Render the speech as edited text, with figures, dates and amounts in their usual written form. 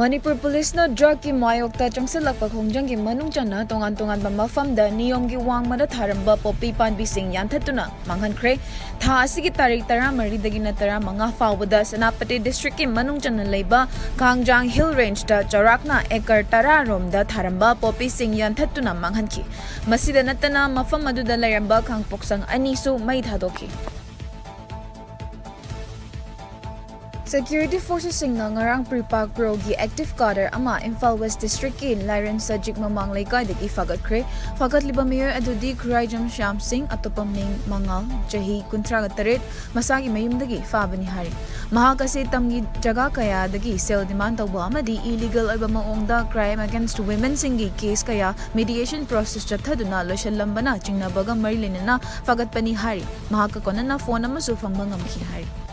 Manipur police na drug ki mayokta changsalakpa khongjang ki manung chana tongan ba mafamda niyom gi wangmada tharamba popi panbi sing yanthatuna manghankhre tha asigi tarik 13 dagi na 15 fawbada Senapati district ki manung chana leiba Kangjang Hill range da charakna ekar 10 romda tharamba popi sing yanthatuna manghanki masida natana mafam aduda layamba khangpoksang anisu mai thadoki Security forces singna ngarang pripak rogi active cadre ama Imphal West district ki Lairen Sajik mamang laikai dagi fagat liba mayor adudi Kurajam Shyam Singh atopamning mangal jahi kuntra taret masagi mayum dagi fabani hari mahakase tamgi jaga kaya dagi sale demand tawba amadi illegal oiba maongda crime against women singi case kaya mediation process chathaduna loshalambana chingna baga marilinana fagat pani hari mahaka konana phone amasu phangba ngamki hari